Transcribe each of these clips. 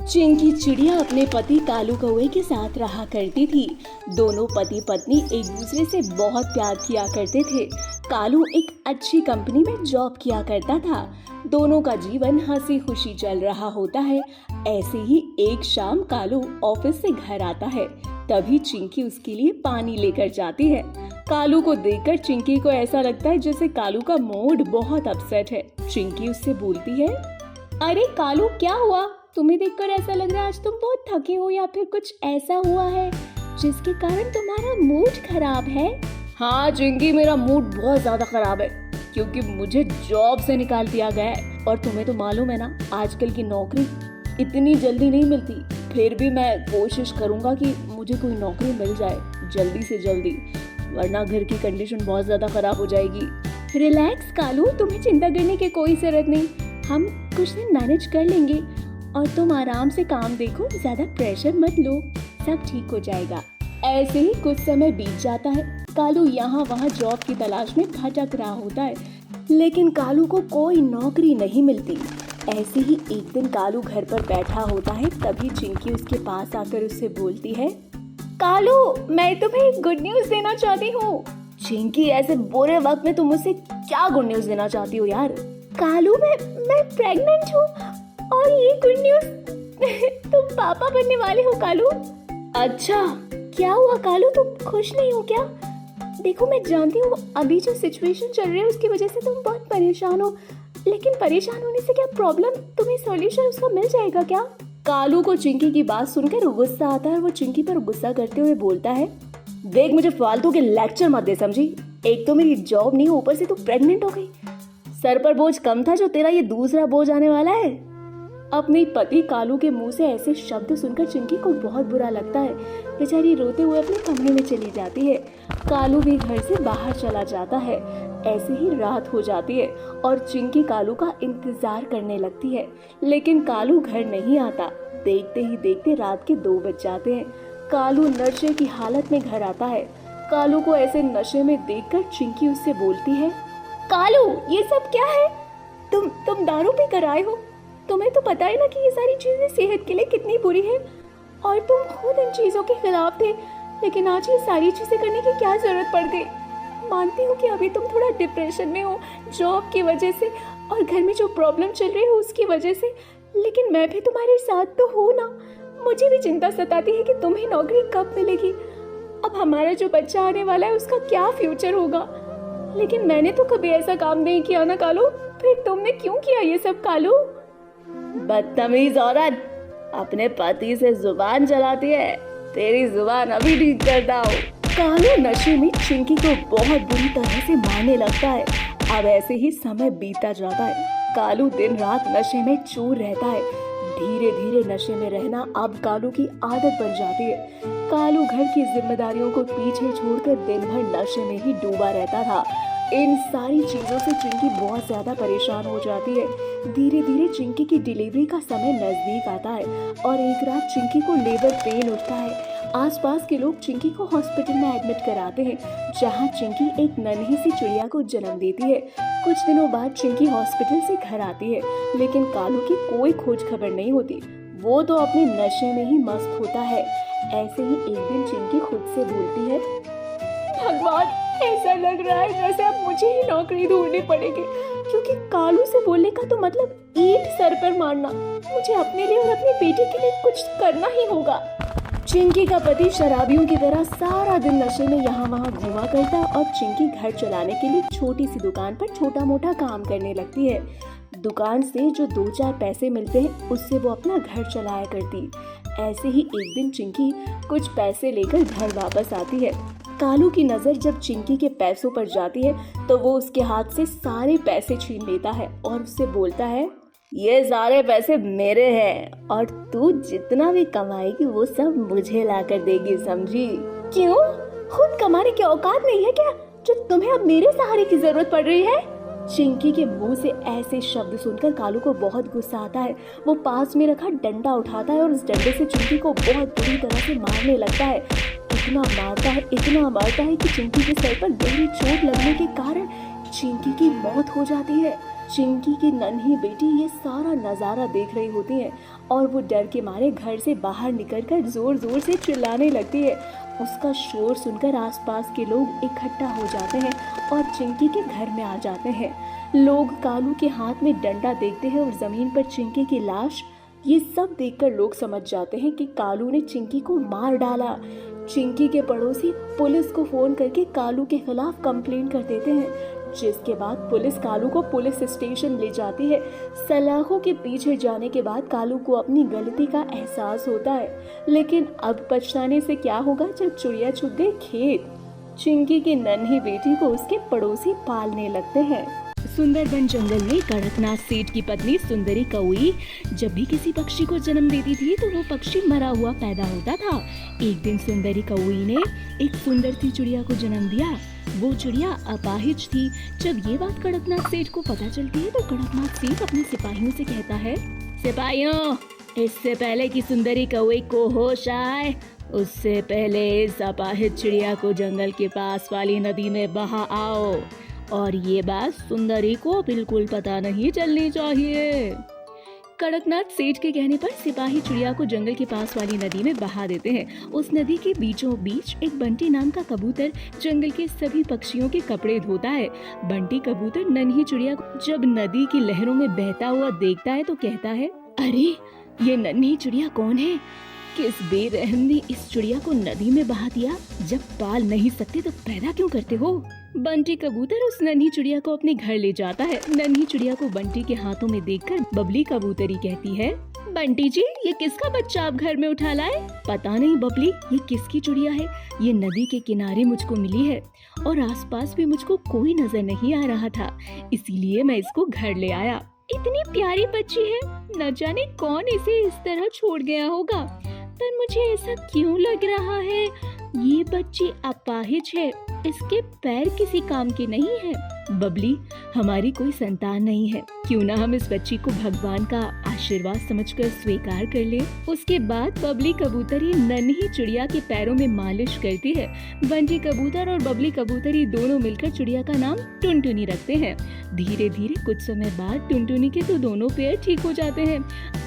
चिंकी चिड़िया अपने पति कालू कौवे के साथ रहा करती थी। दोनों पति पत्नी एक दूसरे से बहुत प्यार किया करते थे। कालू एक अच्छी कंपनी में जॉब किया करता था। दोनों का जीवन हंसी खुशी चल रहा होता है। ऐसे ही एक शाम कालू ऑफिस से घर आता है। तभी चिंकी उसके लिए पानी लेकर जाती है। कालू को देखकर चिंकी को ऐसा लगता है जैसे कालू का मूड बहुत अपसेट है। चिंकी उससे बोलती है, अरे कालू, क्या हुआ? तुम्हें देखकर ऐसा लग रहा है आज तुम बहुत थके हो या फिर कुछ ऐसा हुआ है जिसके कारण तुम्हारा मूड खराब है? हाँ चिंकी, मेरा मूड बहुत ज्यादा खराब है क्योंकि मुझे जॉब से निकाल दिया गया है। और तुम्हें तो मालूम है ना, आजकल की नौकरी इतनी जल्दी नहीं मिलती। फिर भी मैं कोशिश करूंगा कि मुझे कोई नौकरी मिल जाए जल्दी से जल्दी, वरना घर की कंडीशन बहुत ज्यादा खराब हो जाएगी। रिलैक्स कालू, तुम्हें चिंता करने की कोई जरूरत नहीं। हम कुछ दिन मैनेज कर लेंगे और तुम आराम से काम देखो, ज्यादा प्रेशर मत लो, सब ठीक हो जाएगा। ऐसे ही कुछ समय बीत जाता है। कालू यहाँ वहाँ जॉब की तलाश में भटक रहा होता है, लेकिन कालू को कोई नौकरी नहीं मिलती। ऐसे ही एक दिन कालू घर पर बैठा होता है। तभी चिंकी उसके पास आकर उससे बोलती है, कालू, मैं तुम्हें एक गुड न्यूज देना चाहती हूँ। चिंकी, ऐसे बुरे वक्त में तुम मुझसे क्या गुड न्यूज देना चाहती हो यार? कालू, मैं प्रेग्नेंट हूँ और ये गुड न्यूज तुम पापा बनने वाले हो कालू। अच्छा, क्या हुआ कालू, तुम खुश नहीं हो क्या? देखो, मैं जानती हूँ अभी जो सिचुएशन चल रही है उसकी वजह से तुम बहुत परेशान हो, लेकिन परेशान होने से क्या प्रॉब्लम, तुम्हें सॉल्यूशन उसका मिल जाएगा क्या? कालू को चिंकी की बात सुनकर गुस्सा आता है और वो चिंकी पर गुस्सा करते हुए बोलता है, देख, मुझे फालतू के लेक्चर मत दे, समझी? एक तो मेरी जॉब नहीं, ऊपर से तू प्रेग्नेंट हो गई। सर पर बोझ कम था जो तेरा ये दूसरा बोझ आने वाला है। अपने पति कालू के मुंह से ऐसे शब्द सुनकर चिंकी को बहुत बुरा लगता है। बेचारी रोते हुए अपने कमरे में चली जाती है। कालू भी घर से बाहर चला जाता है। ऐसे ही रात हो जाती है और चिंकी कालू का इंतजार करने लगती है, लेकिन कालू घर नहीं आता। देखते ही देखते रात के 2 बज जाते हैं। कालू नशे की हालत में घर आता है। कालू को ऐसे नशे में देखकर चिंकी उससे बोलती है, कालू, ये सब क्या है? तुम दारू पी कर आए हो? तुम्हें तो पता है ना कि ये सारी चीजें सेहत के लिए कितनी बुरी है और तुम खुद इन चीजों के खिलाफ थे, लेकिन आज ये सारी चीजें करने की क्या जरूरत पड़ गई? मानती हूँ कि अभी तुम थोड़ा डिप्रेशन में हो जॉब की वजह से और घर में जो प्रॉब्लम चल रही है उसकी वजह से, लेकिन मैं भी तुम्हारे साथ तो हूँ ना। मुझे भी चिंता सताती है कि तुम्हें नौकरी कब मिलेगी। अब हमारा जो बच्चा आने वाला है उसका क्या फ्यूचर होगा? लेकिन मैंने तो कभी ऐसा काम नहीं किया ना कालू, फिर तुमने क्यों किया ये सब कालू? बदतमीज औरत, अपने पति से जुबान चलाती है, तेरी जुबान अभी ठीक करता हूँ। कालू नशे में चिंकी को बहुत बुरी तरह से मारने लगता है। अब ऐसे ही समय बीतता जाता है। कालू दिन रात नशे में चूर रहता है। धीरे धीरे नशे में रहना अब कालू की आदत बन जाती है। कालू घर की जिम्मेदारियों को पीछे छोड़कर दिन भर नशे में ही डूबा रहता था। इन सारी चीजों से चिंकी बहुत ज्यादा परेशान हो जाती है। धीरे धीरे चिंकी की डिलीवरी का समय नजदीक आता है और एक रात चिंकी को लेबर पेन उठता है। आसपास के लोग चिंकी को हॉस्पिटल में एडमिट कराते हैं, जहां चिंकी एक नन्ही सी चिड़िया को जन्म देती है। कुछ दिनों बाद चिंकी हॉस्पिटल से घर आती है, लेकिन कालू की कोई खोज खबर नहीं होती। वो तो अपने नशे में ही मस्त होता है। ऐसे ही एक दिन चिंकी खुद से बोलती है, भगवान, ऐसा लग रहा है जैसे अब मुझे ही नौकरी ढूंढनी पड़ेगी, क्योंकि कालू से बोलने का तो मतलब ईंट सर पर मारना। मुझे अपने लिए और अपनी बेटी के लिए कुछ करना ही होगा। चिंकी का पति शराबियों की तरह सारा दिन नशे में यहाँ वहाँ घूमा करता और चिंकी घर चलाने के लिए छोटी सी दुकान पर छोटा मोटा काम करने लगती है। दुकान से जो 2-4 पैसे मिलते हैं उससे वो अपना घर चलाया करती। ऐसे ही एक दिन चिंकी कुछ पैसे लेकर घर वापस आती है। कालू की नजर जब चिंकी के पैसों पर जाती है तो वो उसके हाथ से सारे पैसे छीन लेता है और उससे बोलता है, ये सारे पैसे मेरे हैं और तू जितना भी कमाएगी वो सब मुझे लाकर देगी, समझी? क्यों? खुद कमाने की औकात नहीं है क्या जो तुम्हें अब मेरे सहारे की जरूरत पड़ रही है? चिंकी के मुंह से ऐसे शब्द सुनकर कालू को बहुत गुस्सा आता है। वो पास में रखा डंडा उठाता है और उस डंडे से चिंकी को बहुत बुरी तरह से मारने लगता है। इतना मारता है कि चिंकी के सर पर गहरी चोट लगने के कारण चिंकी की मौत हो जाती है। चिंकी की नन्ही बेटी ये सारा नजारा देख रही होती है और वो डर के मारे घर से बाहर निकलकर जोर जोर से चिल्लाने लगती है। उसका शोर सुनकर आसपास के लोग इकट्ठा हो जाते हैं और चिंकी के घर में आ जाते हैं। लोग कालू के हाथ में डंडा देखते हैं और जमीन पर चिंकी की लाश। ये सब देखकर लोग समझ जाते हैं कि कालू ने चिंकी को मार डाला। चिंकी के पड़ोसी पुलिस को फोन करके कालू के खिलाफ कंप्लेंट कर देते हैं, जिसके बाद पुलिस कालू को पुलिस स्टेशन ले जाती है। सलाखों के पीछे जाने के बाद कालू को अपनी गलती का एहसास होता है, लेकिन अब पछताने से क्या होगा जब चिड़िया छुप गई खेत। चिंकी की नन्ही बेटी को उसके पड़ोसी पालने लगते हैं। सुंदरबन जंगल में कड़कनाथ सेठ की पत्नी सुंदरी कौई जब भी किसी पक्षी को जन्म देती थी तो वो पक्षी मरा हुआ पैदा होता था। एक दिन सुंदरी कौई ने एक सुंदर सी चिड़िया को जन्म दिया। वो चिड़िया अपाहिज थी। जब ये बात कड़कनाथ सेठ को पता चलती है तो कड़कनाथ सेठ अपने सिपाहियों से कहता है, सिपाहियों, इससे पहले कि सुंदरी कौई को होश आए, उससे पहले इस अपाहिज चिड़िया को जंगल के पास वाली नदी में बहा आओ, और ये बात सुंदरी को बिल्कुल पता नहीं चलनी चाहिए। कड़कनाथ सेठ के कहने पर सिपाही चिड़िया को जंगल के पास वाली नदी में बहा देते हैं। उस नदी के बीचों बीच एक बंटी नाम का कबूतर जंगल के सभी पक्षियों के कपड़े धोता है। बंटी कबूतर नन्ही चिड़िया को जब नदी की लहरों में बहता हुआ देखता है तो कहता है, अरे ये नन्ही चिड़िया कौन है? किस बेरहम ने इस चिड़िया को नदी में बहा दिया? जब पाल नहीं सकते तो पैदा क्यों करते हो? बंटी कबूतर उस नन्ही चिड़िया को अपने घर ले जाता है। नन्ही चिड़िया को बंटी के हाथों में देखकर बबली कबूतरी कहती है, बंटी जी, ये किसका बच्चा आप घर में उठा लाए? पता नहीं बबली, ये किसकी चिड़िया है? ये नदी के किनारे मुझको मिली है और आसपास भी मुझको कोई नजर नहीं आ रहा था, इसीलिए मैं इसको घर ले आया। इतनी प्यारी बच्ची है, न जाने कौन इसे इस तरह छोड़ गया होगा, पर मुझे ऐसा क्यों लग रहा है ये बच्ची अपाहिज है, इसके पैर किसी काम के नहीं है। बबली, हमारी कोई संतान नहीं है, क्यों ना हम इस बच्ची को भगवान का आशीर्वाद समझकर स्वीकार कर ले। उसके बाद बबली कबूतरी नन्ही चिड़िया के पैरों में मालिश करती है। बंटी कबूतर और बबली कबूतरी दोनों मिलकर चिड़िया का नाम टुनटुनी रखते हैं। धीरे धीरे कुछ समय बाद टुनटुनी के तो दोनों पैर ठीक हो जाते हैं।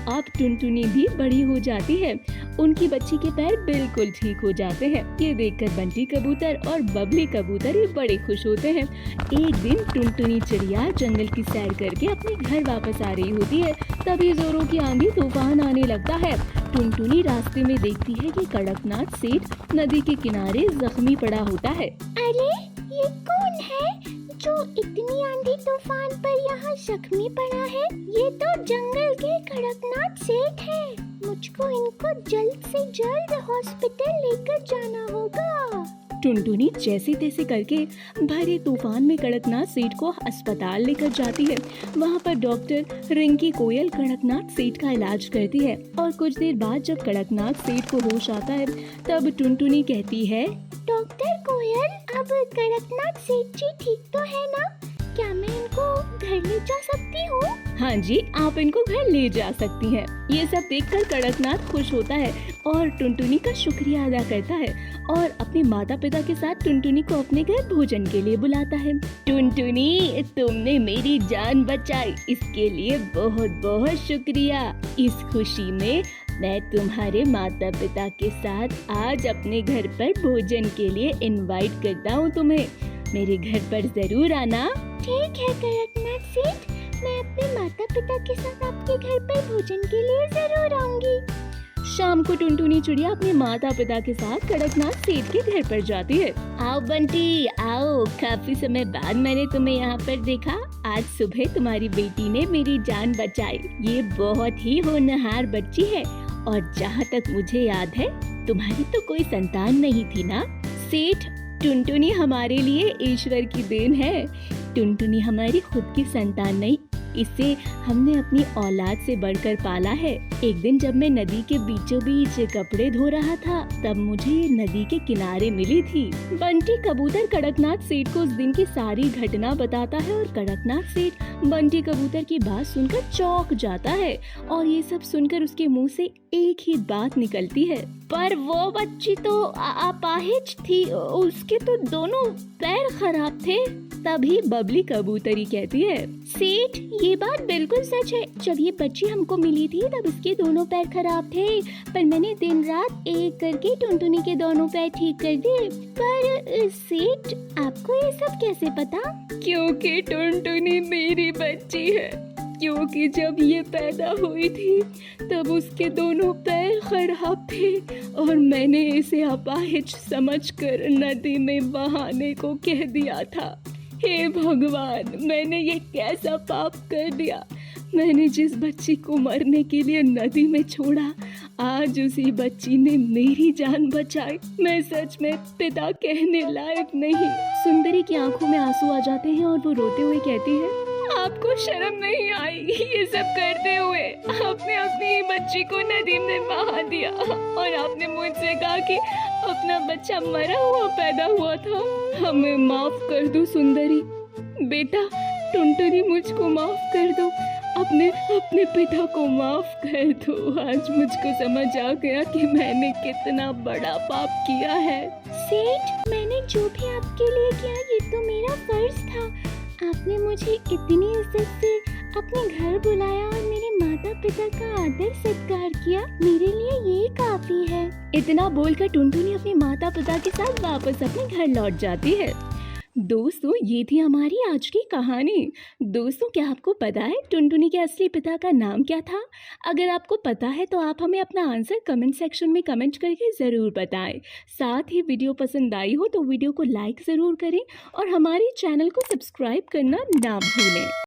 अब टुनटुनी भी बड़ी हो जाती है, उनकी बच्ची के पैर बिल्कुल ठीक हो जाते हैं। ये देखकर बंटी कबूतर और बबली कबूतर भी बड़े खुश होते हैं। एक दिन टुनटुनी चिड़िया जंगल की सैर करके अपने घर वापस आ रही होती है, तभी जोरों की आंधी तूफान आने लगता है। टुनटुनी रास्ते में देखती है कि कड़कनाथ सेठ नदी के किनारे जख्मी पड़ा होता है। अरे ये कौन है जो इतनी आंधी तूफान पर यहाँ जख्मी पड़ा है? ये तो जंगल के कड़कनाथ सेठ हैं। मुझको इनको जल्द से जल्द हॉस्पिटल लेकर जाना होगा। टुनटुनी जैसे तैसे करके भरे तूफान में कड़कनाथ सेठ को अस्पताल लेकर जाती है। वहाँ पर डॉक्टर रिंकी कोयल कड़कनाथ सेठ का इलाज करती है और कुछ देर बाद जब कड़कनाथ सेठ को होश आता है तब टुनटुनी कहती है, डॉक्टर कोयल, अब कड़कनाथ सेठ जी ठीक तो है ना? क्या मैं इनको घर ले जा सकती हूँ? हाँ जी, आप इनको घर ले जा सकती हैं। ये सब देखकर कड़कनाथ खुश होता है और टुनटुनी का शुक्रिया अदा करता है और अपने माता पिता के साथ टुनटुनी को अपने घर भोजन के लिए बुलाता है। टुनटुनी, तुमने मेरी जान बचाई, इसके लिए बहुत बहुत शुक्रिया। इस खुशी में मैं तुम्हारे माता पिता के साथ आज अपने घर पर भोजन के लिए इनवाइट करता हूँ तुम्हें। मेरे घर पर जरूर आना। ठीक है कड़कनाथ सेठ, मैं अपने माता पिता के साथ आपके घर पर भोजन के लिए जरूर आऊंगी। शाम को टुनटुनी चिड़िया अपने माता पिता के साथ कड़कनाथ सेठ के घर पर जाती है। आओ बंटी, आओ, काफी समय बाद मैंने तुम्हें यहाँ पर देखा। आज सुबह तुम्हारी बेटी ने मेरी जान बचाई। ये बहुत ही होनहार बच्ची है और जहाँ तक मुझे याद है तुम्हारी तो कोई संतान नहीं थी ना? सेठ, टुनटुनी हमारे लिए ईश्वर की देन है। टुनटुनी हमारी खुद की संतान नहीं, इसे हमने अपनी औलाद से बढ़कर पाला है। एक दिन जब मैं नदी के बीचों बीच कपड़े धो रहा था तब मुझे ये नदी के किनारे मिली थी। बंटी कबूतर कड़कनाथ सेठ को उस दिन की सारी घटना बताता है और कड़कनाथ सेठ बंटी कबूतर की बात सुनकर चौंक जाता है और ये सब सुनकर उसके मुंह से एक ही बात निकलती है, पर वो बच्ची तो अपाहिज थी, उसके तो दोनों पैर खराब थे। तभी बबली कबूतरी कहती है, सेठ, ये बात बिल्कुल सच है। जब ये बच्ची हमको मिली थी तब इसके दोनों पैर खराब थे, पर मैंने दिन रात एक करके टुनटुनी के दोनों पैर ठीक कर दिए। पर सेठ, आपको ये सब कैसे पता? क्योंकि टुनटुनी मेरी बच्ची है। क्योंकि जब ये पैदा हुई थी तब उसके दोनों पैर खराब थे और मैंने इसे अपाहिज समझकर नदी में बहाने को कह दिया था। हे भगवान, मैंने ये कैसा पाप कर दिया। मैंने जिस बच्ची को मरने के लिए नदी में छोड़ा, आज उसी बच्ची ने मेरी जान बचाई। मैं सच में पिता कहने लायक नहीं। सुंदरी की आंखों में आंसू आ जाते हैं और वो रोते हुए कहती है, आपको शर्म नहीं आई ये सब करते हुए? आपने अपनी ही बच्ची को नदी में बहा दिया और आपने मुझसे कहा कि अपना बच्चा मरा हुआ पैदा हुआ था। हमें माफ कर दो सुंदरी। बेटा टुनटुनी, मुझको माफ कर दो। अपने पिता को माफ कर दो। आज मुझको समझ आ गया कि मैंने कितना बड़ा पाप किया है। सेठ, मैंने जो भी आपके लिए किया ये तो मेरा फर्ज था। आपने मुझे इतनी इज्जत से अपने घर बुलाया और मेरे माता पिता का आदर सत्कार किया, मेरे लिए ये काफी है। इतना बोलकर टुनटुनी अपने माता पिता के साथ वापस अपने घर लौट जाती है। दोस्तों, ये थी हमारी आज की कहानी। दोस्तों, क्या आपको पता है टुनटुनी के असली पिता का नाम क्या था? अगर आपको पता है तो आप हमें अपना आंसर कमेंट सेक्शन में कमेंट करके ज़रूर बताएं। साथ ही वीडियो पसंद आई हो तो वीडियो को लाइक ज़रूर करें और हमारे चैनल को सब्सक्राइब करना ना भूलें।